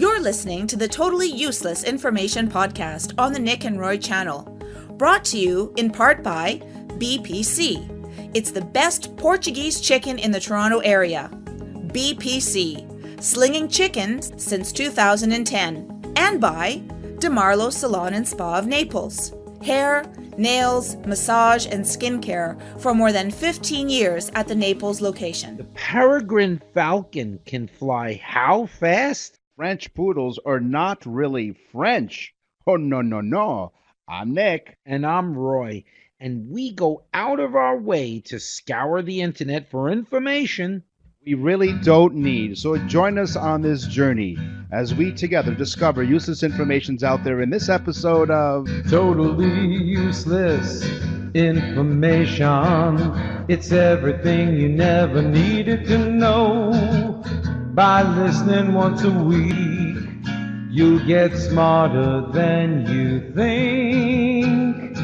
You're listening to the Totally Useless Information Podcast on the Nick and Roy channel, brought to you in part by BPC. It's the best Portuguese chicken in the Toronto area. BPC, slinging chickens since 2010. And by DeMarlo Salon and Spa of Naples. Hair, nails, massage, and skincare for more than 15 years at the Naples location. The peregrine falcon can fly how fast? French poodles are not really French. Oh, no. I'm Nick. And I'm Roy. And we go out of our way to scour the internet for information We really don't need. So join us on this journey as we together discover useless informations out there in this episode of Totally Useless Information. It's everything you never needed to know. By listening once a week, you'll get smarter than you think.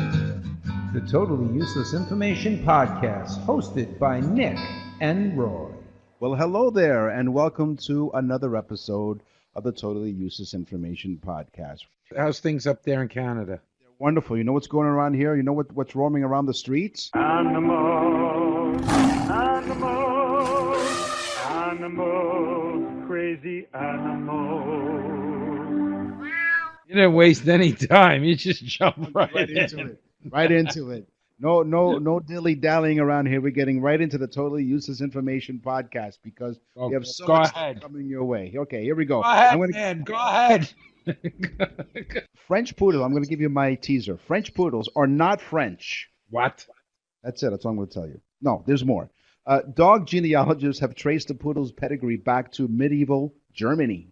The Totally Useless Information Podcast, hosted by Nick and Roy. Well, hello there, and welcome to another episode of the Totally Useless Information Podcast. How's things up there in Canada? They're wonderful. You know what's going around here? You know what's roaming around the streets? Animals, crazy animals. You didn't waste any time. You just jumped right into it. Right into it. No dilly-dallying around here. We're getting right into the Totally Useless Information Podcast because we have so much stuff coming your way. Okay, here we go. Go ahead, Go ahead. French poodle. I'm going to give you my teaser. French poodles are not French. What? That's it. That's all I'm going to tell you. No, there's more. Dog genealogists have traced the poodle's pedigree back to medieval Germany.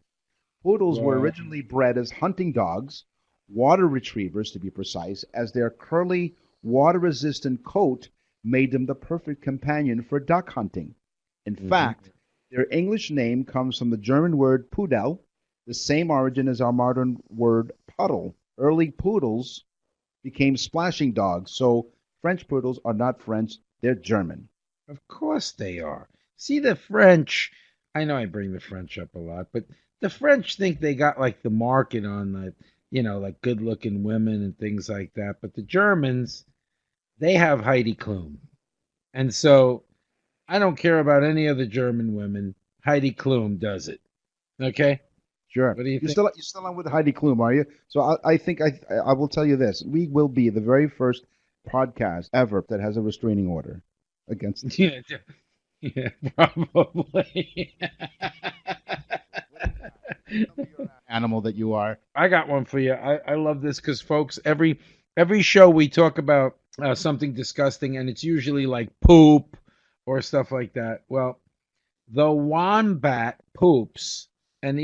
Poodles were originally bred as hunting dogs, water retrievers to be precise, as their curly, water-resistant coat made them the perfect companion for duck hunting. In fact, their English name comes from the German word Pudel, the same origin as our modern word puddle. Early poodles became splashing dogs, so French poodles are not French, they're German. Of course they are. See, the French, I know I bring the French up a lot, but the French think they got like the market on the, like good-looking women and things like that, but the Germans, they have Heidi Klum. And so I don't care about any other German women. Heidi Klum does it. Okay? Sure. What do you think? You're still on with Heidi Klum, are you? So I think I will tell you this. We will be the very first podcast ever that has a restraining order against it. Yeah, probably. Animal that you are. I got one for you. I love this because, folks, every show we talk about something disgusting, and it's usually like poop or stuff like that. Well, the wombat poops, and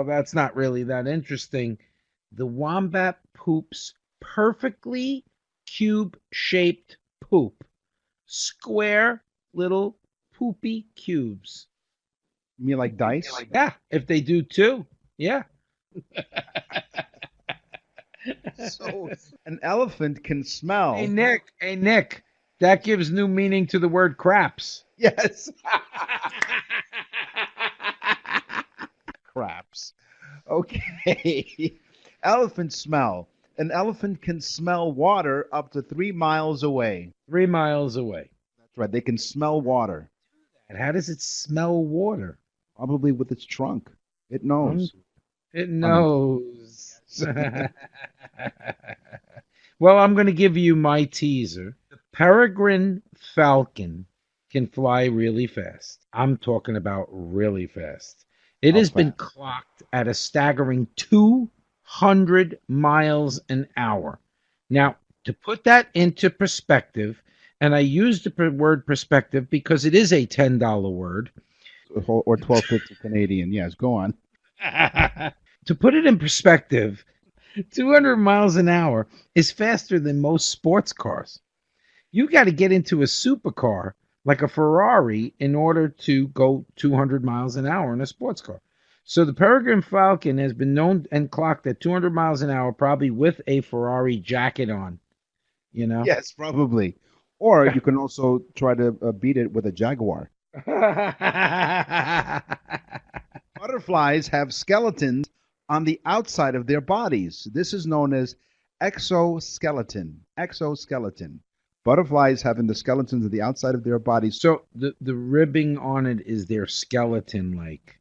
that's not really that interesting. The wombat poops perfectly cube-shaped poop. Square little poopy cubes. You mean like dice? Yeah, if they do too. Yeah. So an elephant can smell. Hey, Nick. That gives new meaning to the word craps. Yes. Craps. Okay. Elephant smell. An elephant can smell water up to 3 miles away. 3 miles away. That's right. They can smell water. And how does it smell water? Probably with its trunk. It knows. It knows. Well, I'm going to give you my teaser. The peregrine falcon can fly really fast. I'm talking about really fast. It has been clocked at a staggering 200 miles an hour. Now, to put that into perspective, and I use the word perspective because it is a $10 word. Or $12.50 Canadian. Yes, go on. To put it in perspective, 200 miles an hour is faster than most sports cars. You got to get into a supercar like a Ferrari in order to go 200 miles an hour in a sports car. So the peregrine falcon has been known and clocked at 200 miles an hour, probably with a Ferrari jacket on. Yes, probably. Or you can also try to beat it with a Jaguar. Butterflies have skeletons on the outside of their bodies. This is known as exoskeleton. Exoskeleton. Butterflies having the skeletons on the outside of their bodies. So the ribbing on it is their skeleton like.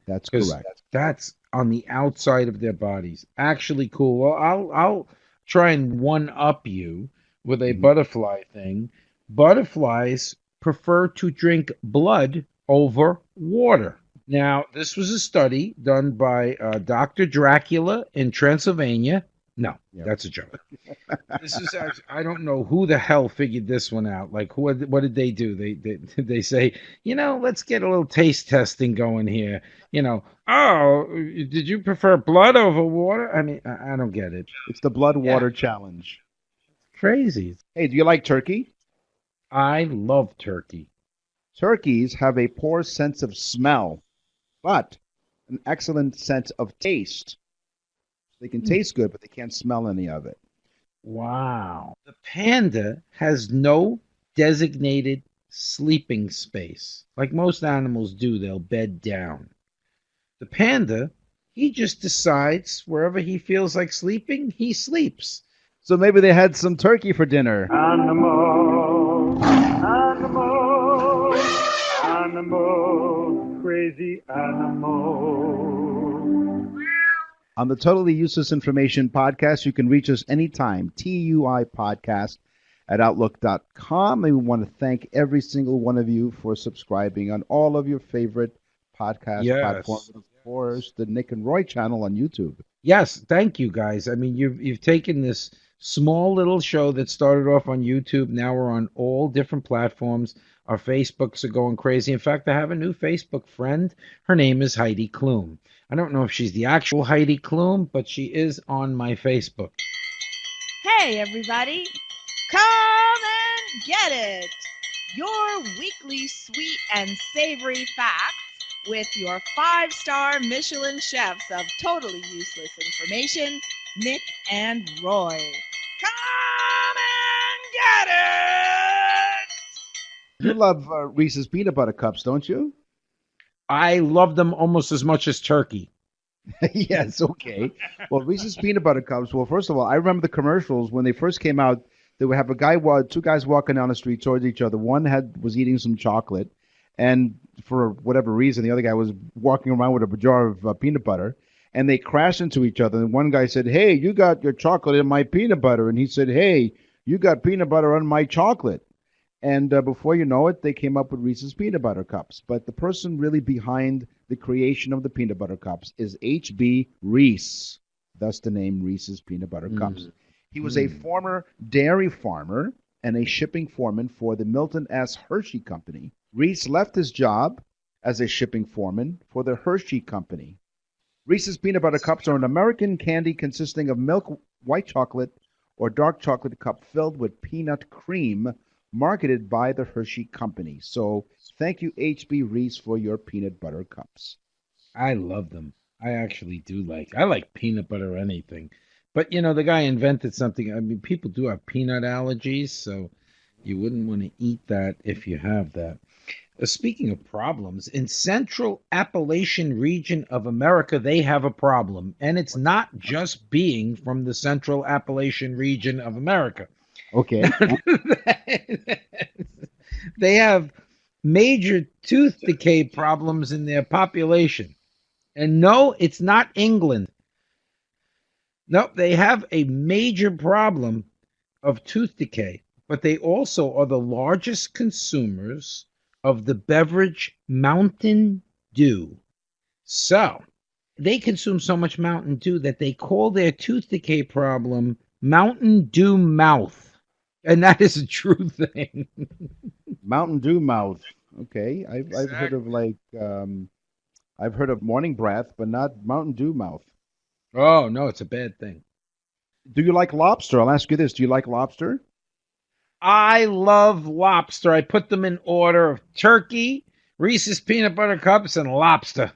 That's 'Cause correct. that's on the outside of their bodies. Actually cool. Well, I'll try and one up you with a butterfly thing. Butterflies prefer to drink blood over water. Now, this was a study done by Dr. Dracula in Transylvania. No, that's a joke. This is actually, I don't know who the hell figured this one out. Like, what did they do? They say, let's get a little taste testing going here. Oh, did you prefer blood over water? I mean, I don't get it. It's the blood water challenge. Crazy. Hey, do you like turkey? I love turkey. Turkeys have a poor sense of smell, but an excellent sense of taste. They can taste good, but they can't smell any of it. Wow. The panda has no designated sleeping space. Like most animals do, they'll bed down. The panda, he just decides wherever he feels like sleeping, he sleeps. So maybe they had some turkey for dinner. Animals, crazy animals. On the Totally Useless Information Podcast, you can reach us anytime, TUI Podcast at Outlook.com. And we want to thank every single one of you for subscribing on all of your favorite podcast platforms. And of course, the Nick and Roy channel on YouTube. Yes, thank you guys. I mean, you've taken this small little show that started off on YouTube. Now we're on all different platforms. Our Facebooks are going crazy. In fact, I have a new Facebook friend. Her name is Heidi Klum. I don't know if she's the actual Heidi Klum, but she is on my Facebook. Hey, everybody. Come and get it. Your weekly sweet and savory facts with your 5-star Michelin chefs of Totally Useless Information, Nick and Roy. Come and get it! You love Reese's Peanut Butter Cups, don't you? I love them almost as much as turkey. Yes, okay. Well, Reese's Peanut Butter Cups, well, first of all, I remember the commercials when they first came out. They would have two guys walking down the street towards each other. One was eating some chocolate, and for whatever reason, the other guy was walking around with a jar of peanut butter, and they crashed into each other. And one guy said, "Hey, you got your chocolate in my peanut butter," and he said, "Hey, you got peanut butter on my chocolate." And before you know it, they came up with Reese's Peanut Butter Cups. But the person really behind the creation of the peanut butter cups is H.B. Reese, thus the name Reese's Peanut Butter Cups. He was a former dairy farmer and a shipping foreman for the Milton S. Hershey Company. Reese left his job as a shipping foreman for the Hershey Company. Reese's Peanut Butter Cups are an American candy consisting of milk, white chocolate, or dark chocolate cup filled with peanut cream, marketed by the Hershey Company. So thank you, H.B. Reese, for your peanut butter cups. I love them. I actually do I like peanut butter or anything. But, the guy invented something. I mean, people do have peanut allergies, so you wouldn't want to eat that if you have that. Speaking of problems, in Central Appalachian region of America, they have a problem. And it's not just being from the Central Appalachian region of America. Okay. They have major tooth decay problems in their population. And no, it's not England. No, they have a major problem of tooth decay, but they also are the largest consumers of the beverage Mountain Dew. So, they consume so much Mountain Dew that they call their tooth decay problem Mountain Dew Mouth. And that is a true thing. Mountain Dew Mouth. Okay. I've heard of I've heard of morning breath, but not Mountain Dew Mouth. Oh, no, it's a bad thing. Do you like lobster? I'll ask you this. Do you like lobster? I love lobster. I put them in order of turkey, Reese's Peanut Butter Cups, and lobster.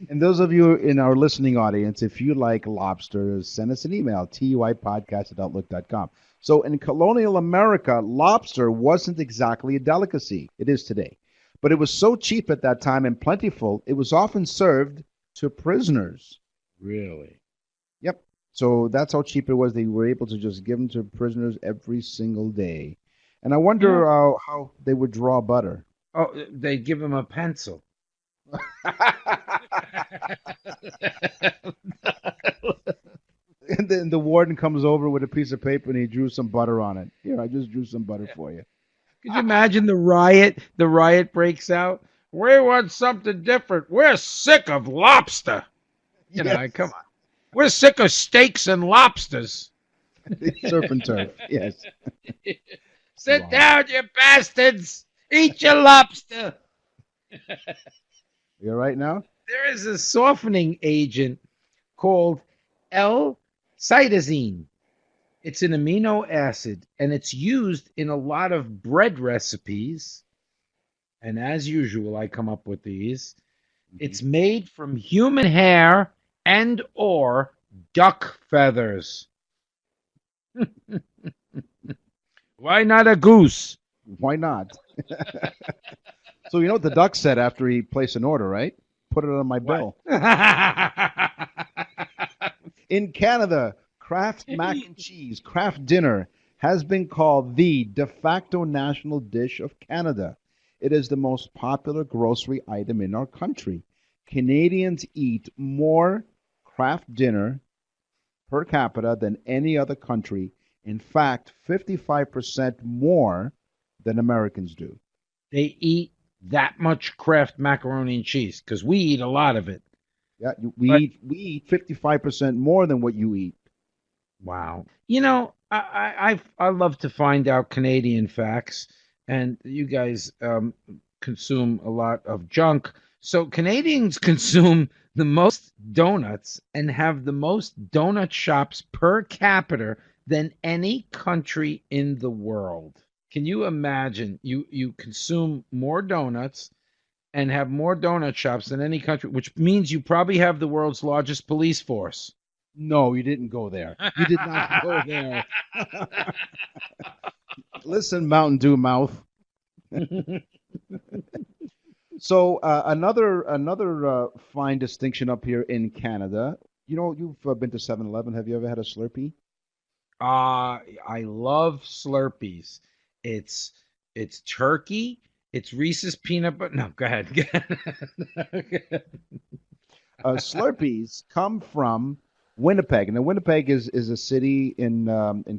And those of you in our listening audience, if you like lobster, send us an email, tuipodcast@outlook.com. So in colonial America, lobster wasn't exactly a delicacy. It is today. But it was so cheap at that time and plentiful, it was often served to prisoners. Really? Yep. So that's how cheap it was. They were able to just give them to prisoners every single day. And I wonder how they would draw butter. Oh, they give him a pencil. And then the warden comes over with a piece of paper and he drew some butter on it. Here, I just drew some butter for you. Could you imagine the riot? The riot breaks out. We want something different. We're sick of lobster. You know, come on. We're sick of steaks and lobsters. Surf and turf. Yes. Sit down, you bastards. Eat your lobster. You all right now? There is a softening agent called L-cytosine. It's an amino acid, and it's used in a lot of bread recipes. And as usual, I come up with these. It's made from human hair and or duck feathers. Why not a goose? Why not? So you know what the duck said after he placed an order, right? Put it on my bill. In Canada, Kraft mac and cheese, Kraft dinner, has been called the de facto national dish of Canada. It is the most popular grocery item in our country. Canadians eat more Kraft dinner per capita than any other country. In fact, 55% more than Americans do. They eat that much Kraft macaroni and cheese because we eat a lot of it. Yeah, we eat 55% more than what you eat. Wow. You know, I love to find out Canadian facts, and you guys consume a lot of junk. So Canadians consume the most donuts and have the most donut shops per capita than any country in the world. Can you imagine you consume more donuts and have more donut shops than any country, which means you probably have the world's largest police force. No, you didn't go there. You did not go there. Listen, Mountain Dew mouth. So another fine distinction up here in Canada. You know, you've been to 7-Eleven. Have you ever had a Slurpee? I love Slurpees. It's turkey. It's Reese's peanut butter. No, go ahead. Slurpees come from Winnipeg, and Winnipeg is a city in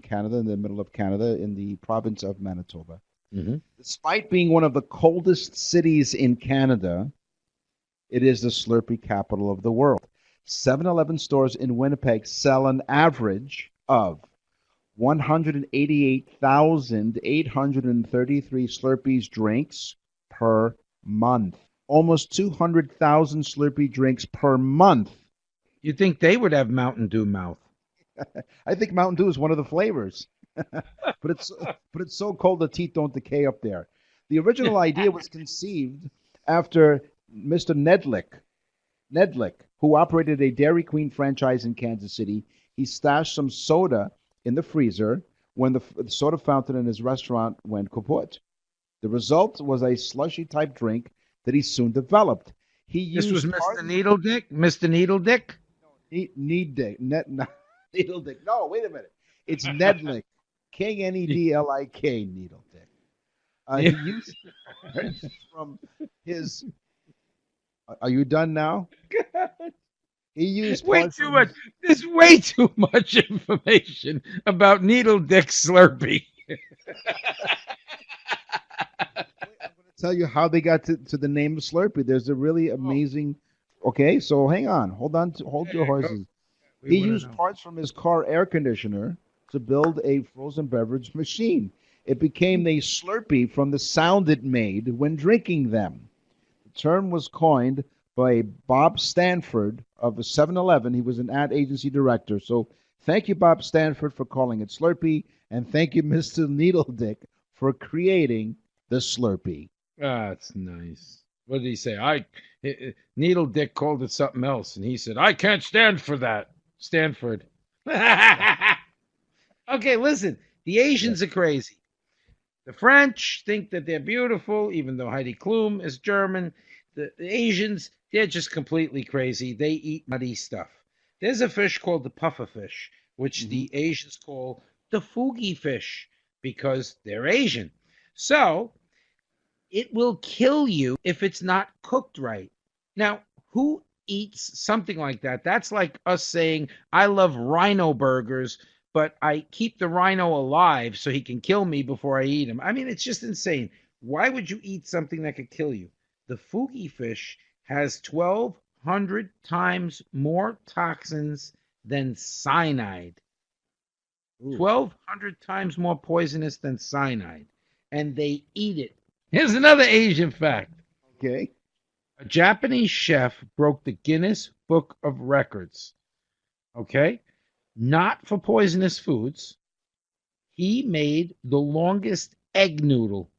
Canada, in the middle of Canada, in the province of Manitoba. Mm-hmm. Despite being one of the coldest cities in Canada, it is the Slurpee capital of the world. 7-Eleven stores in Winnipeg sell an average of 188,833 Slurpees drinks per month. Almost 200,000 Slurpee drinks per month. You think they would have Mountain Dew mouth? I think Mountain Dew is one of the flavors. but it's so cold the teeth don't decay up there. The original idea was conceived after Mr. Nedlick, who operated a Dairy Queen franchise in Kansas City. He stashed some soda in the freezer when the soda fountain in his restaurant went kaput. The result was a slushy-type drink that he soon developed. This was Mr. Needledick? Mr. Needledick? Needledick. No, wait a minute. It's Nedlick. King Nedlik, Needledick. He used from his... Are you done now? He used way too much. There's way too much information about Needledick Slurpee. I'm going to tell you how they got to the name of Slurpee. There's a really amazing... Okay, so hang on. Hold your horses. He used parts from his car air conditioner to build a frozen beverage machine. It became a Slurpee from the sound it made when drinking them. The term was coined by Bob Stanford of 7-Eleven. He was an ad agency director. So thank you, Bob Stanford, for calling it Slurpee, and thank you, Mr. Needledick, for creating the Slurpee. That's nice. What did he say? Needledick called it something else, and he said, I can't stand for that. Stanford. Okay, listen. The Asians are crazy. The French think that they're beautiful, even though Heidi Klum is German. The Asians They're just completely crazy. They eat muddy stuff. There's a fish called the pufferfish, which the Asians call the fugi fish because they're Asian. So it will kill you if it's not cooked right. Now, who eats something like that? That's like us saying, I love rhino burgers, but I keep the rhino alive so he can kill me before I eat him. I mean, it's just insane. Why would you eat something that could kill you? The fugi fish has 1,200 times more toxins than cyanide. 1,200 times more poisonous than cyanide. And they eat it. Here's another Asian fact. Okay. A Japanese chef broke the Guinness Book of Records. Okay? Not for poisonous foods. He made the longest egg noodle.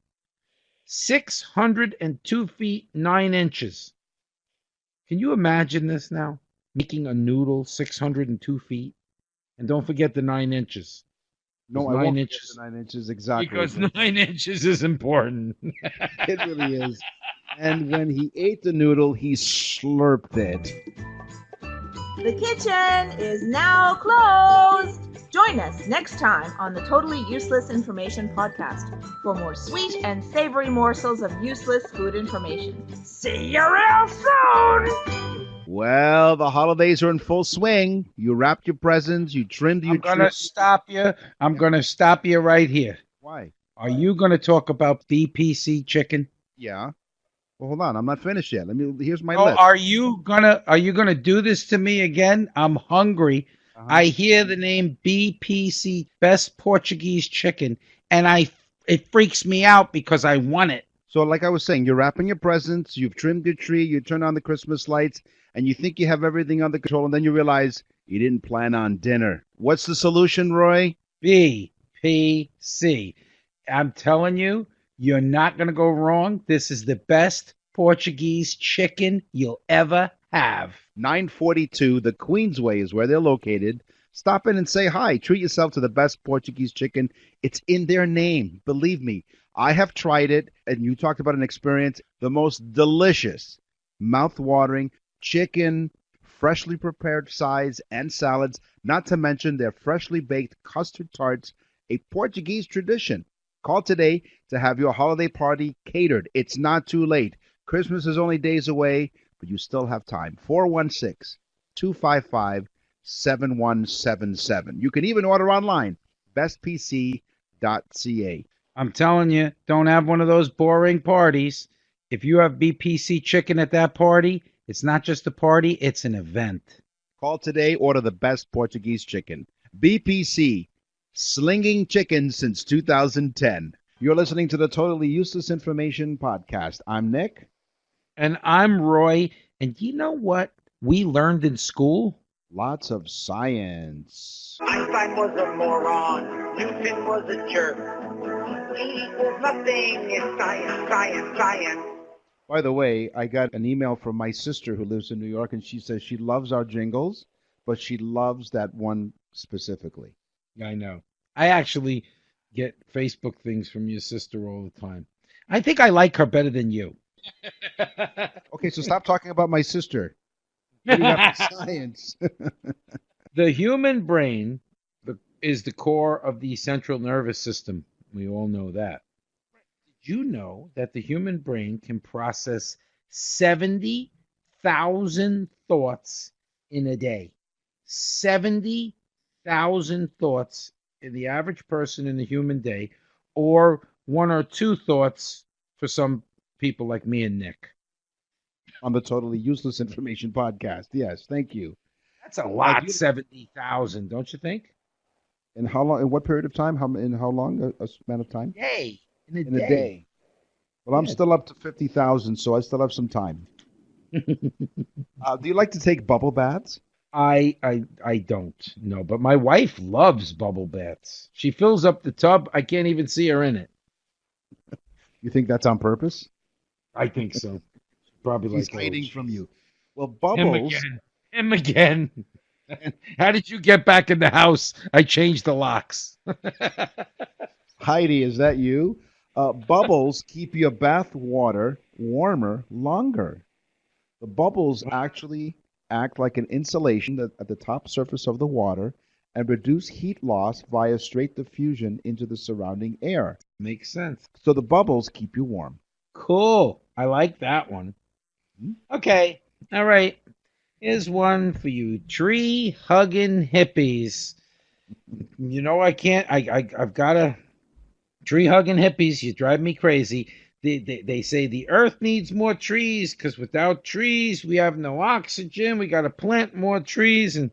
602 feet 9 inches. Can you imagine this now? Making a noodle 602 feet? And don't forget the 9 inches. No, I 9 won't inches. forget the 9 inches exactly. Because 9 inches is important. It really is. And when he ate the noodle, he slurped it. The kitchen is now closed. Join us next time on the Totally Useless Information Podcast for more sweet and savory morsels of useless food information. See you real soon! Well, the holidays are in full swing. You wrapped your presents, you trimmed your I'm going to stop you. I'm going to stop you right here. Why? Are you going to talk about BPC chicken? Yeah. Well, hold on. I'm not finished yet. Here's my Oh, list. are you gonna do this to me again? I'm hungry. I hear the name BPC, Best Portuguese Chicken, and it freaks me out because I want it. So like I was saying, you're wrapping your presents, you've trimmed your tree, you turn on the Christmas lights, and you think you have everything under control, and then you realize you didn't plan on dinner. What's the solution, Roy? BPC. I'm telling you, you're not going to go wrong. This is the best Portuguese chicken you'll ever have. 942, the Queensway is where they're located. Stop in and say hi. Treat yourself to the best Portuguese chicken. It's in their name. Believe me, I have tried it, and you talked about an experience. The most delicious, mouth-watering chicken, freshly prepared sides and salads, not to mention their freshly baked custard tarts, a Portuguese tradition. Call today to have your holiday party catered. It's not too late. Christmas is only days away, but you still have time. 416-255-7177. You can even order online, bestpc.ca. I'm telling you, don't have one of those boring parties. If you have BPC chicken at that party, it's not just a party, it's an event. Call today, order the best Portuguese chicken. BPC, slinging chicken since 2010. You're listening to the Totally Useless Information Podcast. I'm Nick. And I'm Roy. And you know what we learned in school? Lots of science. Einstein was a moron. Newton was a jerk. E equals nothing. It's science, science, science. By the way, I got an email from my sister who lives in New York, and she says she loves our jingles, but she loves that one specifically. I know. I actually get Facebook things from your sister all the time. I think I like her better than you. Okay, so stop talking about my sister. What do you got for science? The human brain is the core of the central nervous system. We all know that. Did you know that the human brain can process 70,000 thoughts in a day? 70,000 thoughts in the average person in the human day, or one or two thoughts for some people like me and Nick. On the Totally Useless Information Podcast. Yes, thank you. That's a lot, 70,000, don't you think? In how long? In what period of time? In how long? A span of time? Day. In a day. Well, I'm still up to 50,000, so I still have some time. Do you like to take bubble baths? I don't know, but my wife loves bubble baths. She fills up the tub. I can't even see her in it. You think that's on purpose? I think so. Probably He's like hiding from you. Well, Bubbles. Him again. How did you get back in the house? I changed the locks. Heidi, is that you? Bubbles keep your bath water warmer longer. The bubbles actually act like an insulation at the top surface of the water and reduce heat loss via straight diffusion into the surrounding air. Makes sense. So the bubbles keep you warm. Cool. I like that one. Okay. All right. Here's one for you. Tree hugging hippies. You know I can't. I've got to. Tree hugging hippies. You drive me crazy. They say the earth needs more trees because without trees we have no oxygen. We got to plant more trees, and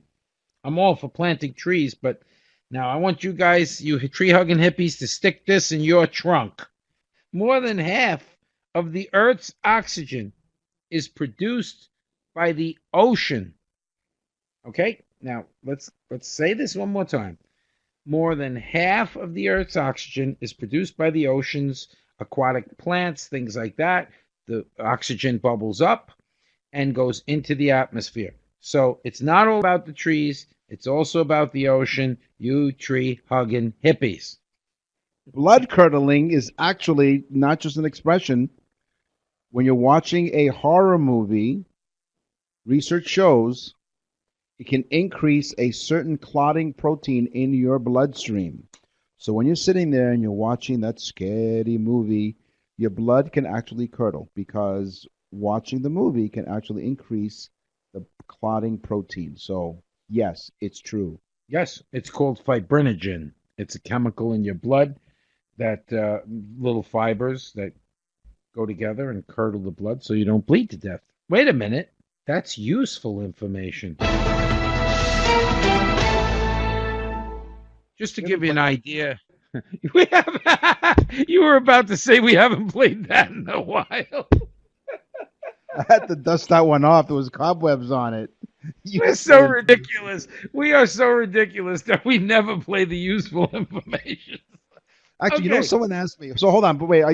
I'm all for planting trees. But now I want you guys, you tree hugging hippies, to stick this in your trunk. More than half of the earth's oxygen is produced by the ocean. Okay? Now, let's say this one more time. More than half of the earth's oxygen is produced by the oceans, aquatic plants, things like that. The oxygen bubbles up and goes into the atmosphere. So it's not all about the trees. It's also about the ocean. You tree-hugging hippies. Blood curdling is actually not just an expression. When you're watching a horror movie, research shows it can increase a certain clotting protein in your bloodstream. So when you're sitting there and you're watching that scary movie, your blood can actually curdle because watching the movie can actually increase the clotting protein. So yes, it's true. Yes, it's called fibrinogen. It's a chemical in your blood that little fibers that go together and curdle the blood so you don't bleed to death. Wait a minute. That's useful information. Just to give you an idea, you were about to say we haven't played that in a while. I had to dust that one off. There was cobwebs on it. We're so ridiculous. We are so ridiculous that we never play the useful information. Actually, Okay. someone asked me. So hold on, but wait.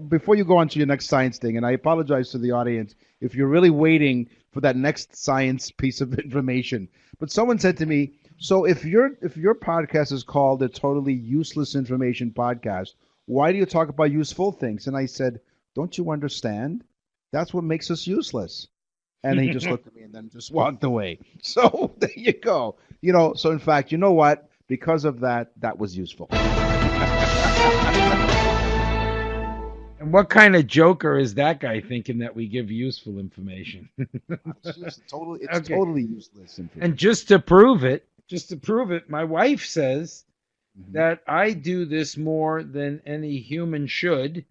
Before you go on to your next science thing, and I apologize to the audience if you're really waiting for that next science piece of information. But someone said to me, "So if your podcast is called a totally useless information podcast, why do you talk about useful things?" And I said, "Don't you understand? That's what makes us useless." And he just looked at me and then just walked away. So there you go. So in fact, you know what? Because of that, that was useful. And what kind of joker is that guy thinking that we give useful information? It's totally useless information. And just to prove it, my wife says Mhm. that I do this more than any human should,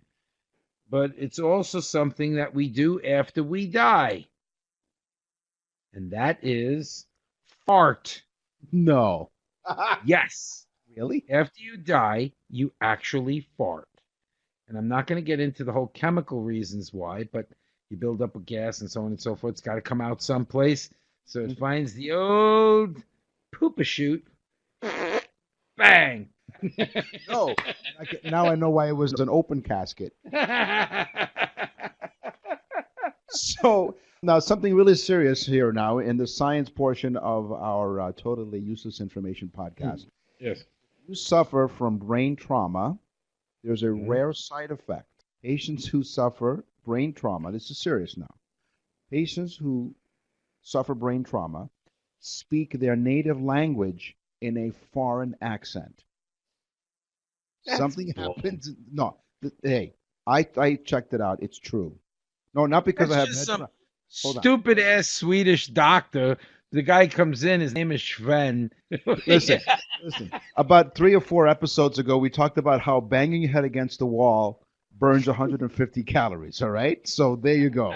but it's also something that we do after we die. And that is fart. No. Yes. Really? After you die, you actually fart. And I'm not going to get into the whole chemical reasons why, but you build up a gas and so on and so forth. It's got to come out someplace. So it finds the old poop-a-chute. Bang. No. Now I know why it was an open casket. So now something really serious here now in the science portion of our totally useless information podcast. Yes. You suffer from brain trauma. There's a rare side effect. Patients who suffer brain trauma, this is serious now. Patients who suffer brain trauma speak their native language in a foreign accent. That's Something bull. happens. No, hey, I checked it out. It's true. No, not because I have That's just med- some Hold on. stupid ass Swedish doctor. The guy comes in, his name is Sven. Listen, about 3 or 4 episodes ago, we talked about how banging your head against the wall burns 150 calories. All right, so there you go.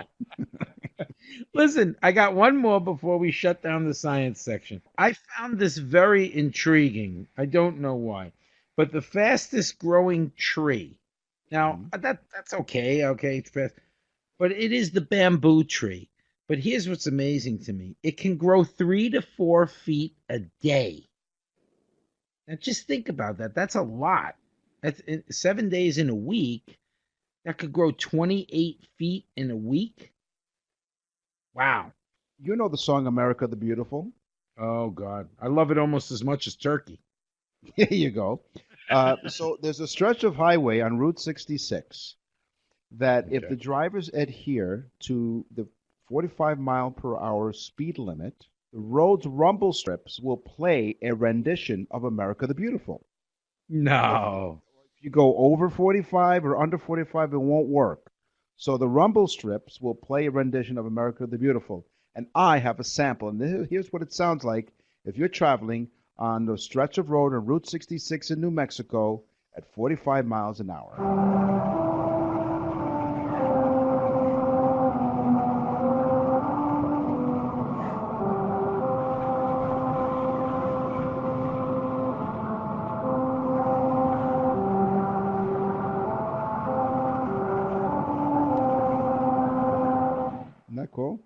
Listen, I got one more before we shut down the science section. I found this very intriguing. I don't know why, but the fastest growing tree. Now that's okay. Okay, it's fast, but it is the bamboo tree. But here's what's amazing to me: it can grow 3 to 4 feet a day. Now just think about that. That's a lot. That's 7 days in a week. That could grow 28 feet in a week. Wow. You know the song "America the Beautiful"? Oh, God. I love it almost as much as turkey. Here you go. So there's a stretch of highway on Route 66 that if Okay. the drivers adhere to the 45-mile-per-hour speed limit, the road's rumble strips will play a rendition of America the Beautiful. No. If you go over 45 or under 45, it won't work. So the rumble strips will play a rendition of America the Beautiful. And I have a sample. And here's what it sounds like if you're traveling on the stretch of road on Route 66 in New Mexico at 45 miles an hour. Isn't that cool?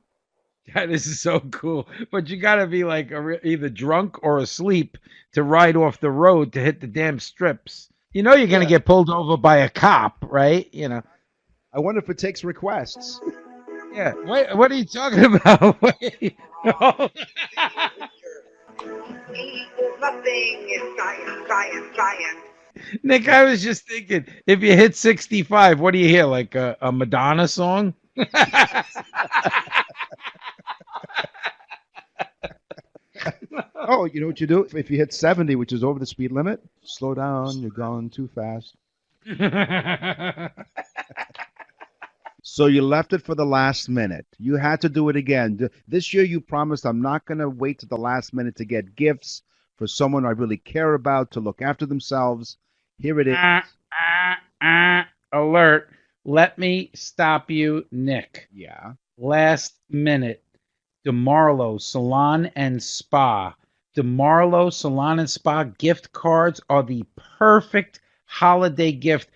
That is so cool. But you got to be like either drunk or asleep to ride off the road to hit the damn strips. You know you're going to get pulled over by a cop, right? You know. I wonder if it takes requests. Yeah. Wait, what are you talking about? Wait. Equals nothing is science, science, science. Nick, I was just thinking, if you hit 65, what do you hear? Like a Madonna song? Oh, you know what you do? If you hit 70, which is over the speed limit, slow down, you're going too fast. So you left it for the last minute. You had to do it again. This year you promised, I'm not going to wait to the last minute to get gifts for someone I really care about to look after themselves. Here it is. Alert. Let me stop you, Nick. Yeah. Last minute. DeMarlo Salon and Spa. DeMarlo Salon and Spa gift cards are the perfect holiday gift.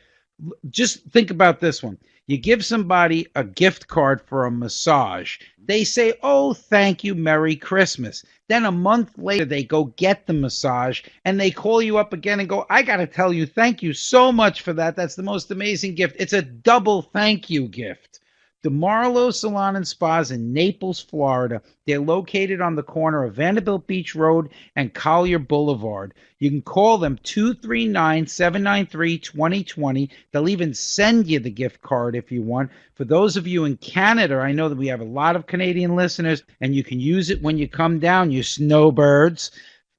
Just think about this one. You give somebody a gift card for a massage. They say, oh, thank you, Merry Christmas. Then a month later, they go get the massage, and they call you up again and go, I got to tell you, thank you so much for that. That's the most amazing gift. It's a double thank you gift. DeMarlo Salon and Spas in Naples, Florida. They're located on the corner of Vanderbilt Beach Road and Collier Boulevard. You can call them 239-793-2020. They'll even send you the gift card if you want. For those of you in Canada, I know that we have a lot of Canadian listeners, and you can use it when you come down, you snowbirds.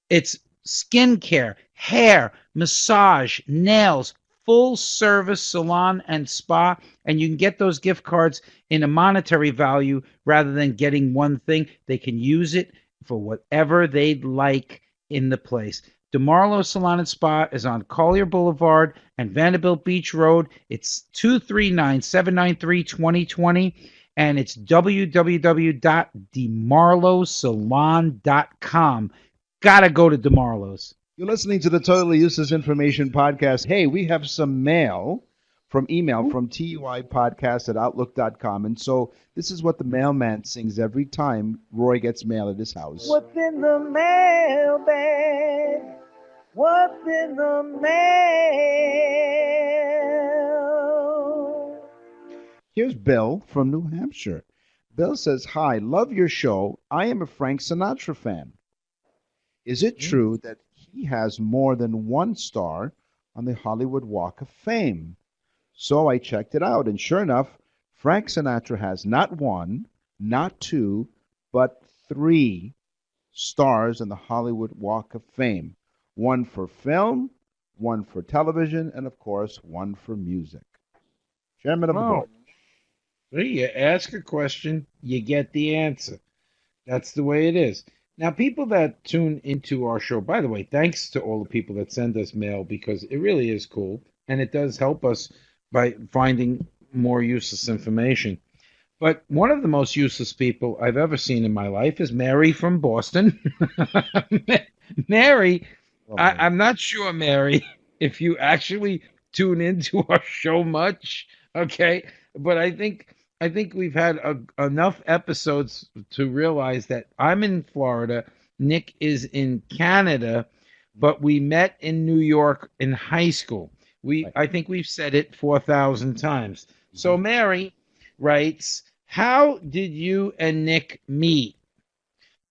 It's skincare, hair, massage, nails, full service salon and spa, and you can get those gift cards in a monetary value rather than getting one thing. They can use it for whatever they'd like in the place. DeMarlo Salon and Spa is on Collier Boulevard and Vanderbilt Beach Road. It's 239-793-2020, and it's www.demarlosalon.com. Gotta go to DeMarlo's. You're listening to the Totally Useless Information Podcast. Hey, we have some mail from email from TUI Podcast at Outlook.com. And so this is what the mailman sings every time Roy gets mail at his house. What's in the mailbag? What's in the mail? Here's Bill from New Hampshire. Bill says, hi, love your show. I am a Frank Sinatra fan. Is it true that he has more than one star on the Hollywood Walk of Fame? So I checked it out, and sure enough, Frank Sinatra has not one, not two, but 3 stars on the Hollywood Walk of Fame. 1 for film, 1 for television, and of course, 1 for music. Chairman of the board. Well, you ask a question, you get the answer. That's the way it is. Now, people that tune into our show, by the way, thanks to all the people that send us mail, because it really is cool, and it does help us by finding more useless information. But one of the most useless people I've ever seen in my life is Mary from Boston. Mary, I'm not sure, Mary, if you actually tune into our show much, okay? But I think we've had enough episodes to realize that I'm in Florida, Nick is in Canada, but we met in New York in high school. I think we've said it 4,000 times. So Mary writes, how did you and Nick meet?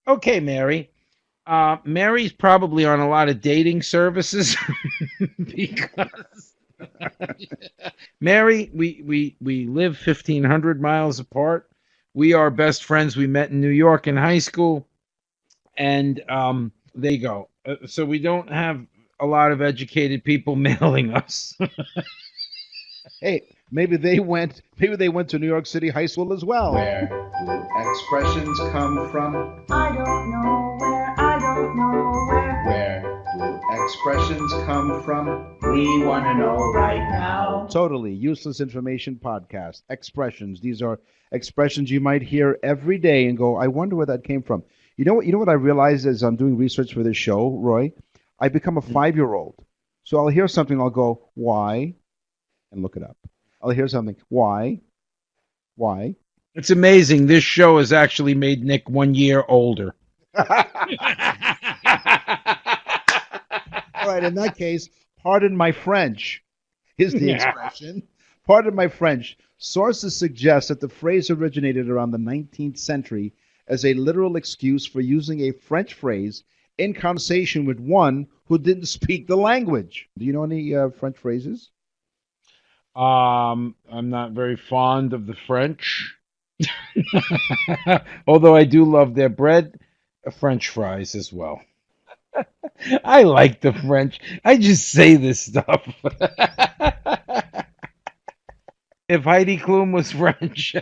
Okay, Mary. Mary's probably on a lot of dating services because Mary, we live 1,500 miles apart. we are best friends. We met in New York in high school, and there you go. So we don't have a lot of educated people mailing us. Hey, maybe they went to New York City High School as well. Where do expressions come from? I don't know where, I don't know where. Where do expressions come from? We want to know right now. Totally useless information podcast. Expressions. These are expressions you might hear every day and go, I wonder where that came from. You know what I realized as I'm doing research for this show, Roy? I become a 5-year-old. So I'll hear something, I'll go, why? And look it up. I'll hear something, why? Why? It's amazing. This show has actually made Nick 1 year older. All right, in that case, pardon my French is the expression. Pardon my French. Sources suggest that the phrase originated around the 19th century as a literal excuse for using a French phrase in conversation with one who didn't speak the language. Do you know any French phrases? I'm not very fond of the French. Although I do love their bread, French fries as well. I like the French. I just say this stuff. If Heidi Klum was French.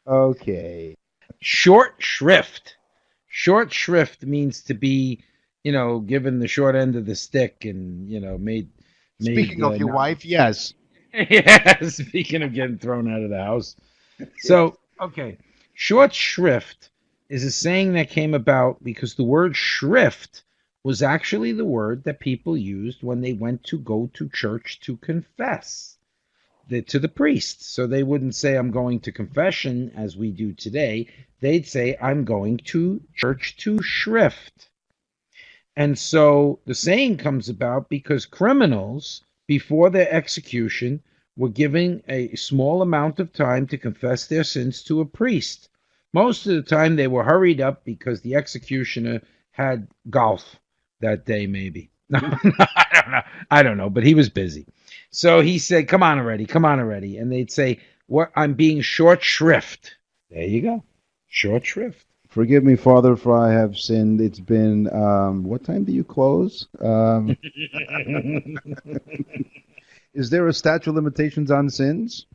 Okay. Short shrift. Short shrift means to be, given the short end of the stick and, made. Speaking of your wife, yes. Yeah, speaking of getting thrown out of the house. So, okay. Short shrift is a saying that came about because the word shrift was actually the word that people used when they went to go to church to confess to the priest. So they wouldn't say, I'm going to confession as we do today. They'd say, I'm going to church to shrift. And so the saying comes about because criminals, before their execution, were given a small amount of time to confess their sins to a priest. Most of the time they were hurried up because the executioner had golf that day, maybe. No, I don't know, but he was busy. So he said, come on already. And they'd say, "What? I'm being short shrift." There you go. Short shrift. Forgive me, Father, for I have sinned. It's been, what time do you close? Is there a statute of limitations on sins?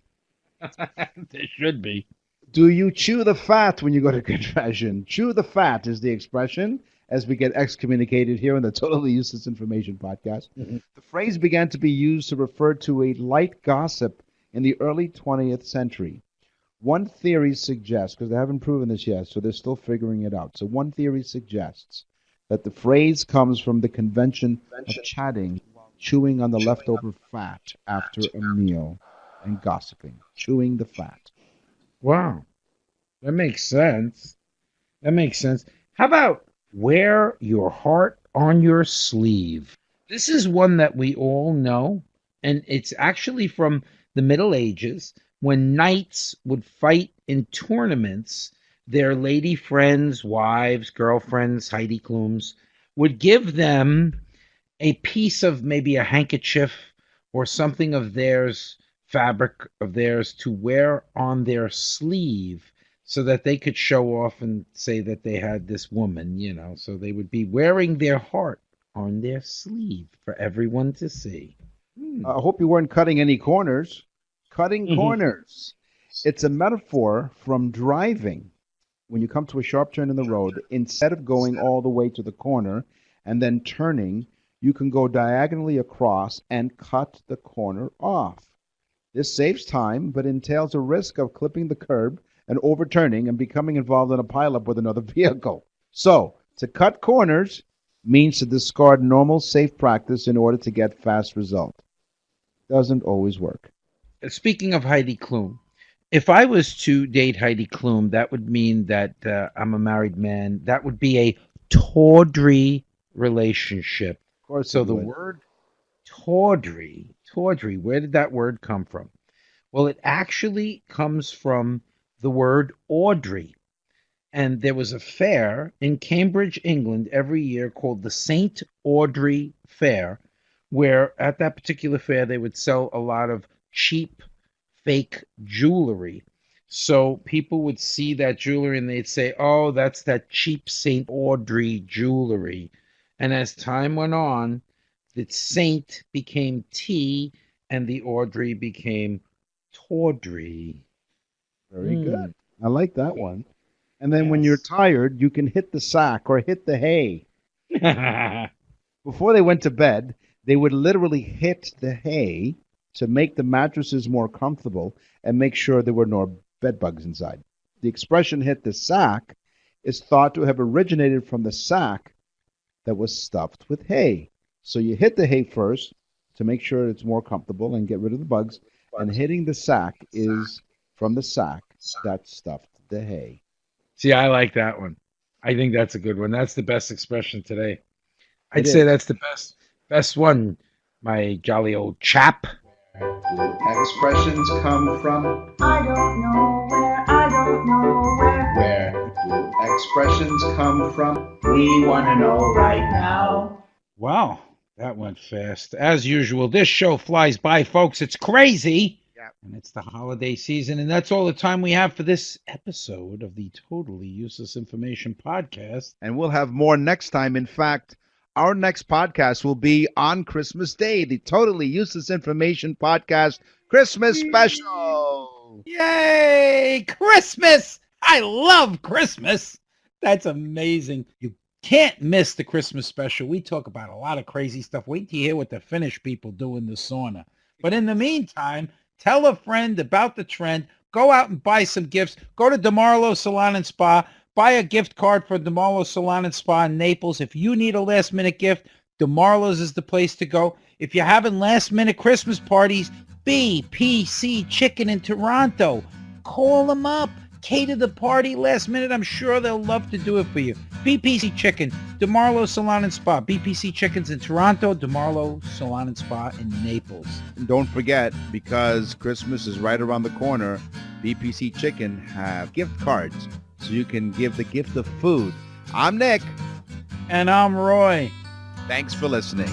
There should be. Do you chew the fat when you go to confession? Chew the fat is the expression as we get excommunicated here in the Totally Useless Information Podcast. Mm-hmm. The phrase began to be used to refer to a light gossip in the early 20th century. One theory suggests, because they haven't proven this yet, so they're still figuring it out. So one theory suggests that the phrase comes from the convention of chatting, chewing on the leftover fat after a meal, and gossiping, chewing the fat. Wow. That makes sense. How about wear your heart on your sleeve? This is one that we all know, and it's actually from the Middle Ages when knights would fight in tournaments. Their lady friends, wives, girlfriends, Heidi Klums, would give them a piece of maybe a handkerchief or something of theirs, fabric of theirs, to wear on their sleeve so that they could show off and say that they had this woman, so they would be wearing their heart on their sleeve for everyone to see. I hope you weren't cutting any corners. Cutting corners. It's a metaphor from driving. When you come to a sharp turn in the road, instead of going all the way to the corner and then turning, you can go diagonally across and cut the corner off. This saves time, but entails a risk of clipping the curb and overturning and becoming involved in a pileup with another vehicle. So, to cut corners means to discard normal safe practice in order to get fast result. Doesn't always work. Speaking of Heidi Klum, if I was to date Heidi Klum, that would mean that I'm a married man. That would be a tawdry relationship. Of course. So the word tawdry, where did that word come from? Well, it actually comes from the word Audrey. And there was a fair in Cambridge, England, every year called the St. Audrey Fair, where at that particular fair they would sell a lot of cheap fake jewelry. So people would see that jewelry and they'd say, oh, that's that cheap St. Audrey jewelry. And as time went on, the Saint became T and the Audrey became Tawdry. Very good. I like that one. And then when you're tired, you can hit the sack or hit the hay. Before they went to bed, they would literally hit the hay to make the mattresses more comfortable and make sure there were no bed bugs inside. The expression hit the sack is thought to have originated from the sack that was stuffed with hay. So you hit the hay first to make sure it's more comfortable and get rid of the bugs, and hitting the sack is from the sack that stuffed the hay. See, I like that one. I think that's a good one. That's the best expression today. I'd say that's the best one, my jolly old chap. Expressions come from I don't know where, I don't know where. where do expressions come from? We want to know right now. Wow, that went fast. As usual, this show flies by, folks. It's crazy. And it's the holiday season, and that's all the time we have for this episode of the Totally Useless Information Podcast. And we'll have more next time. In fact, our next podcast will be on Christmas Day, the Totally Useless Information Podcast Christmas Special. Yay! Christmas! I love Christmas. That's amazing. You can't miss the Christmas special. We talk about a lot of crazy stuff. Wait till you hear what the Finnish people do in the sauna. But in the meantime, tell a friend about the trend. Go out and buy some gifts. Go to DeMarlo Salon and Spa. Buy a gift card for DeMarlo Salon and Spa in Naples. If you need a last-minute gift, DeMarlo's is the place to go. If you're having last-minute Christmas parties, BPC Chicken in Toronto. Call them up. Cater the party last minute. I'm sure they'll love to do it for you. BPC Chicken, DeMarlo Salon and Spa. BPC Chickens in Toronto, DeMarlo Salon and Spa in Naples. And don't forget, because Christmas is right around the corner, BPC Chicken have gift cards, so you can give the gift of food. I'm Nick. And I'm Roy. Thanks for listening.